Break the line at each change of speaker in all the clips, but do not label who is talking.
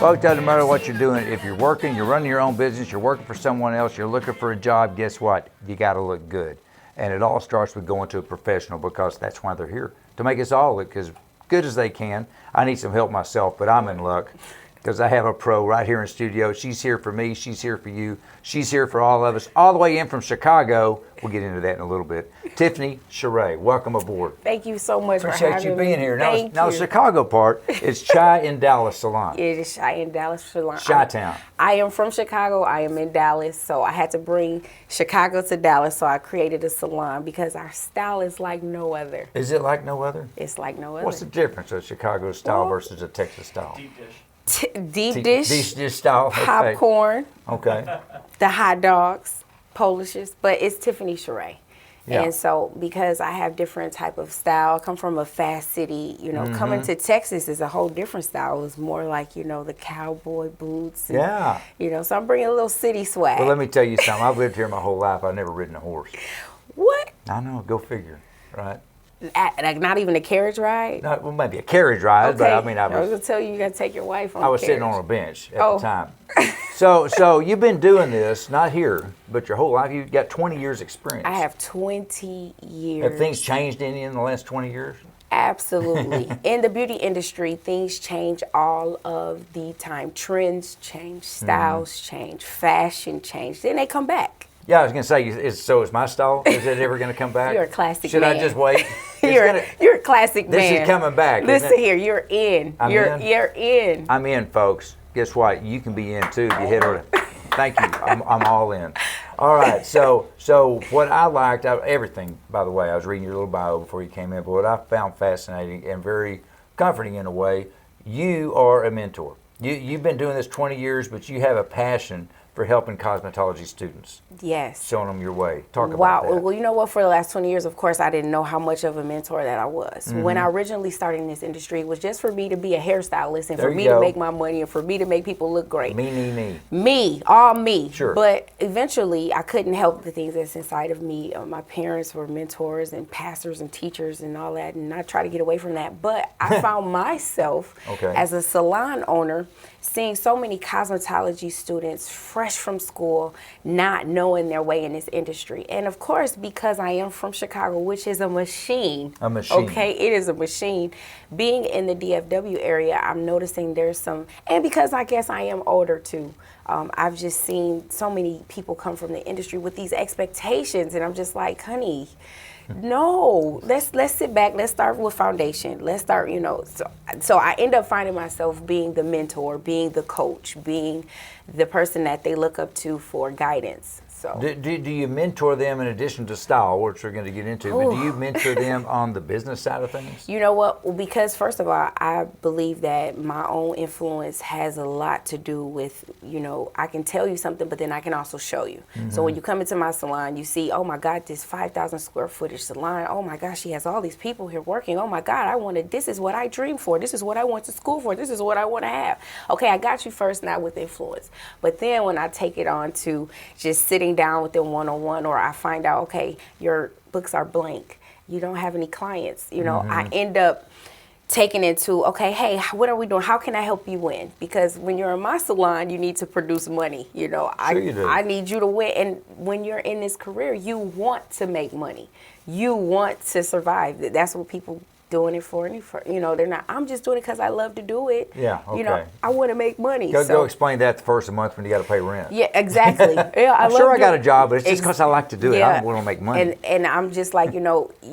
Folks, doesn't matter what you're doing. If you're working, you're running your own business, you're working for someone else, you're looking for a job, guess what? You got to look good. And it all starts with going to a professional, because that's why they're here, to make us all look as good as they can. I need some help myself, but I'm in luck, because I have a pro right here in studio. She's here for me. She's here for you. She's here for all of us, all the way in from Chicago. We'll get into that in a little bit. Tiffini Sher'Ee, welcome aboard.
Thank you so much for
Appreciate
having
you being
me.
here.
Thank
Now,
you.
the Chicago part is Chi in Dallas Salon.
It is Chi in Dallas Salon.
Chi-town.
I am from Chicago. I am in Dallas, so I had to bring Chicago to Dallas, so I created a salon because our style is like no other.
Is it like no other?
It's like no other.
What's the difference of Chicago style versus a Texas style?
Deep dish.
Deep dish,
Deep dish style. Okay.
popcorn,
Okay.
the hot dogs, Polishes, but it's Tiffini Sher'Ee.
Yeah.
And so because I have different type of style, I come from a fast city, coming to Texas is a whole different style. It was more like, the cowboy boots. And,
Yeah.
So I'm bringing a little city swag.
Well, let me tell you something. I've lived here my whole life. I've never ridden a horse.
What?
I know. Go figure. Right?
Like not even a carriage ride?
Not, well, maybe a carriage ride, but I mean,
I was going to tell you, you got to take your wife on
I was
carriage.
sitting on a bench at the time. So you've been doing this, not here, but your whole life. You've got 20 years experience.
I have 20 years.
Have things changed any in the last 20 years?
Absolutely. In the beauty industry, things change all of the time. Trends change, styles change, fashion change. Then they come back.
Yeah, I was going to say, is my style? Is it ever going to come back?
You're a classic
Should
man.
I just wait?
You're a classic man.
This is coming back.
Listen here, you're in. You're in.
I'm in, folks. Guess what? You can be in too if you hit her. Thank you. I'm all in. All right. So what I liked, everything, by the way, I was reading your little bio before you came in, but what I found fascinating and very comforting in a way, you are a mentor. You've been doing this 20 years, but you have a passion for helping cosmetology students.
Yes.
Showing them your way. Talk about that.
Well, you know what? For the last 20 years, of course, I didn't know how much of a mentor that I was. When I originally started in this industry, it was just for me to be a hairstylist and for me to make my money and for me to make people look great. Me, all me.
Sure.
But eventually, I couldn't help the things that's inside of me. My parents were mentors and pastors and teachers and all that, and I try to get away from that. But I found myself as a salon owner seeing so many cosmetology students fresh from school not knowing their way in this industry. And of course, because I am from Chicago, which is a machine. Okay, it is a machine. Being in the DFW area, I'm noticing there's some, and because I guess I am older too, I've just seen so many people come from the industry with these expectations, and I'm just like, honey, no, let's sit back. Let's start with foundation. Let's start, So I end up finding myself being the mentor, being the coach, being the person that they look up to for guidance. So
do you mentor them in addition to style, which we're going to get into, but do you mentor them on the business side of things? You
know what? Well, because first of all, I believe that my own influence has a lot to do with, I can tell you something, but then I can also show you. So when you come into my salon, you see, oh my God, this 5,000 square footage salon. Oh my gosh, she has all these people here working. Oh my God, this is what I dream for. This is what I went to school for. This is what I want to have. Okay, I got you first now with influence. But then when I take it on to just sitting down with them one-on-one, or I find out, okay, your books are blank, you don't have any clients, I end up taking it to, okay, hey, what are we doing? How can I help you win? Because when you're in my salon, you need to produce money. I need you to win. And when you're in this career, you want to make money. You want to survive. That's what people doing it for, they're not, I'm just doing it because I love to do it.
Yeah, okay.
I want to make money.
Go explain that the first of the month when you got to pay rent.
Yeah, exactly. Yeah,
I'm sure I got a job, but it's just because I like to do it. I don't want to make money.
And I'm just like, you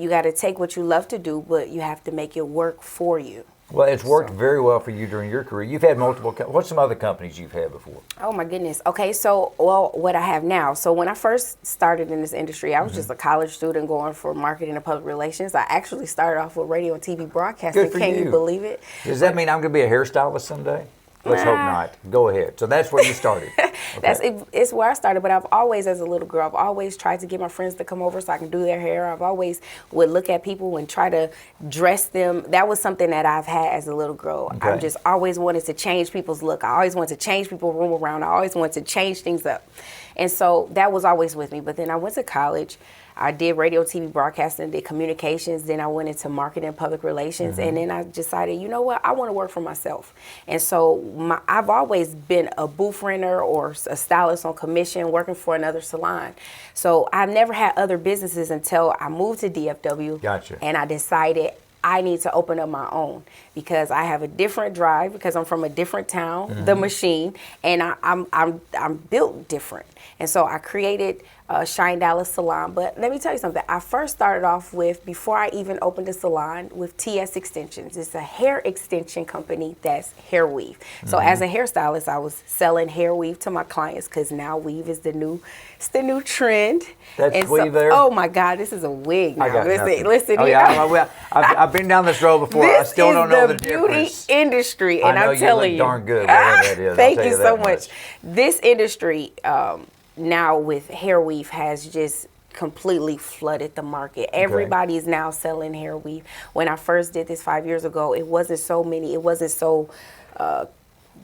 got to take what you love to do, but you have to make it work for you.
Well, it's worked very well for you during your career. You've had multiple, what's some other companies you've had before?
Oh my goodness. Okay, so, what I have now. So when I first started in this industry, I was just a college student going for marketing and public relations. I actually started off with radio and TV broadcasting.
Good for
Can you believe it?
Does that mean I'm going to be a hairstylist someday? Let's hope not. Go ahead. So that's where you started. Okay.
It's where I started, but I've always, as a little girl, I've always tried to get my friends to come over so I can do their hair. I've always would look at people and try to dress them. That was something that I've had as a little girl.
Okay.
I just always wanted to change people's look. I always wanted to change people's room around. I always wanted to change things up. And so that was always with me. But then I went to college. I did radio, TV broadcasting, did communications. Then I went into marketing and public relations. And then I decided, you know what, I want to work for myself. And so I've always been a booth renter or a stylist on commission working for another salon. So I've never had other businesses until I moved to DFW.
Gotcha.
And I decided I need to open up my own because I have a different drive because I'm from a different town, the machine, and I'm built different. And so I created Shine Dallas Salon. But let me tell you something. I first started off with, before I even opened a salon, with TS Extensions. It's a hair extension company that's hair weave. So as a hairstylist, I was selling hair weave to my clients because now weave is the new trend.
That's
and
weave there?
Oh my God, this is a wig now.
I got nothing.
Listen.
Oh,
here.
yeah, I've been down this road before. I still don't know the difference.
This is the beauty industry, and
I know
I'm telling
you
you.
look darn good, whatever that is.
Thank
I'll tell
you
you
so
that
much. This industry now with hair weave has just completely flooded the market. Everybody is now selling hair weave. When I first did this 5 years ago, it wasn't so many. It wasn't so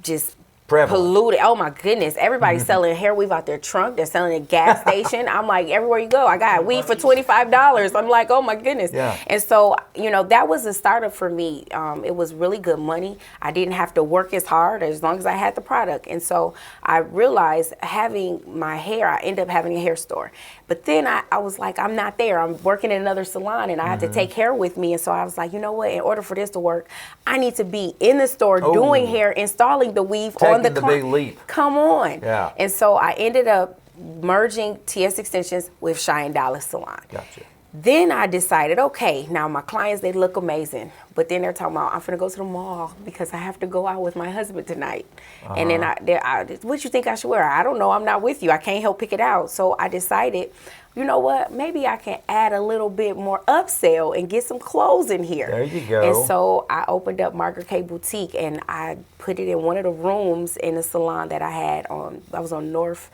just
prevalent.
Polluted. Oh my goodness. Everybody's selling hair weave out their trunk. They're selling it at gas station. I'm like, everywhere you go, I got weave for $25. I'm like, oh my goodness.
Yeah.
And so, you know, that was a startup for me. It was really good money. I didn't have to work as hard as long as I had the product. And so I realized having my hair, I ended up having a hair store. But then I was like, I'm not there. I'm working in another salon and I had to take hair with me. And so I was like, you know what? In order for this to work, I need to be in the store doing hair, installing the weave on the
big leap.
Come on.
Yeah.
And so I ended up merging TS Extensions with Shine Dallas Salon.
Gotcha.
Then I decided, okay, now my clients, they look amazing. But then they're talking about, I'm going to go to the mall because I have to go out with my husband tonight. And then what you think I should wear? I don't know. I'm not with you. I can't help pick it out. So I decided, you know what? Maybe I can add a little bit more upsell and get some clothes in here.
There you go.
And so I opened up Margaret K Boutique and I put it in one of the rooms in the salon that I had on. I was on North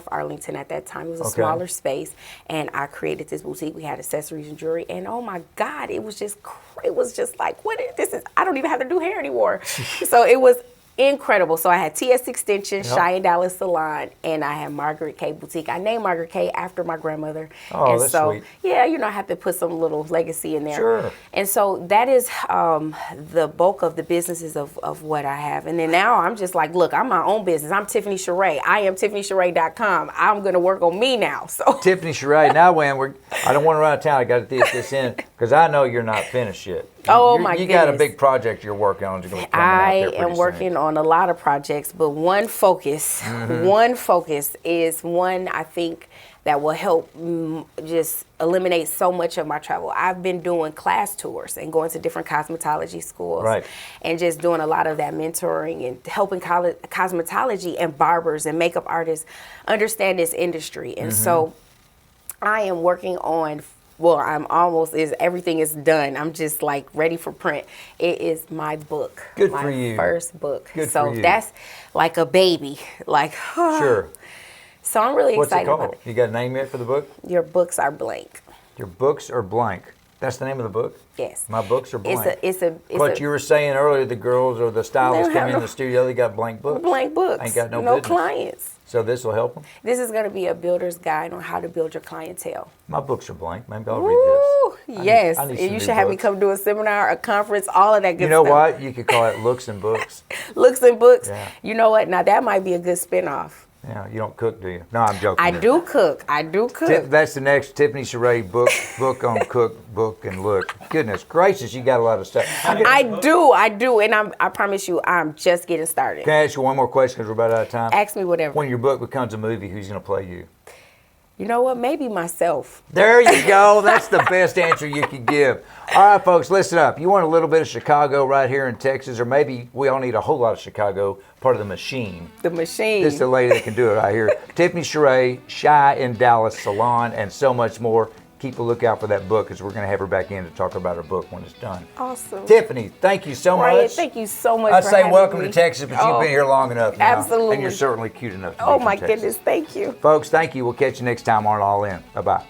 Arlington at that time. It was a smaller space, and I created this boutique. We had accessories and jewelry, and oh my God, it was just like, what is this? I don't even have to do hair anymore. So it was incredible. So I had TS Extension, Shine Dallas Salon, and I had Margaret K Boutique. I named Margaret K after my grandmother.
Oh,
and
that's
so,
sweet.
Yeah, you know, I have to put some little legacy in there.
Sure.
And so that is the bulk of the businesses of what I have. And then now I'm just like, look, I'm my own business. I'm Tiffini Sher'Ee. I am TiffiniSheree.com. I'm going to work on me now. So
Tiffini Sher'Ee. Now, when I don't want to run out of town. I got to get this in because I know you're not finished yet. You got a big project you're working on.
I am working on a lot of projects, but one focus is one I think that will help just eliminate so much of my travel. I've been doing class tours and going to different cosmetology schools and just doing a lot of that mentoring and helping cosmetology and barbers and makeup artists understand this industry. And so I am working on, everything is done. I'm just like ready for print. It is my book.
Good for you.
My first book.
Good
so
for you.
That's like a baby. Like,
sure.
So I'm really excited
about it.
about it.
You got a name yet for the book?
Your books are blank.
Your books are blank. That's the name of the book?
Yes.
My books are blank.
It's
you were saying earlier, the girls or the stylists come in the studio, they got blank books.
Blank books.
Ain't got no business.
Clients.
So this will help them?
This is going to be a builder's guide on how to build your clientele.
My books are blank. Maybe I'll read this.
Yes.
I need some
you
new
should have me
books.
come do a seminar, a conference, all of that good stuff.
You know what? You could call it Looks and Books.
Looks and Books?
Yeah.
You know what? Now that might be a good spinoff.
Yeah, you don't cook, do you? No, I'm joking.
I do cook.
That's the next Tiffini Sher'Ee book on cook, book, and look. Goodness gracious, you got a lot of stuff.
I do, and I promise you, I'm just getting started.
Can I ask you one more question because we're about out of time?
Ask me whatever.
When your book becomes a movie, who's going to play you?
You know what? Maybe myself.
There you go. That's the best answer you could give. All right, folks, listen up. You want a little bit of Chicago right here in Texas, or maybe we all need a whole lot of Chicago, part of the machine.
The machine.
This is the lady that can do it right here. Tiffini Sher'Ee, Shy in Dallas Salon, and so much more. Keep a lookout for that book because we're going to have her back in to talk about her book when it's done.
Awesome.
Tiffini, thank you so much.
Thank you so much
I'd
for
say
having
welcome
me.
to Texas, but you've been here long enough now.
Absolutely.
And you're certainly cute enough to be
Oh
from
my
Texas.
goodness, thank you.
Folks, thank you. We'll catch you next time on All In. Bye-bye.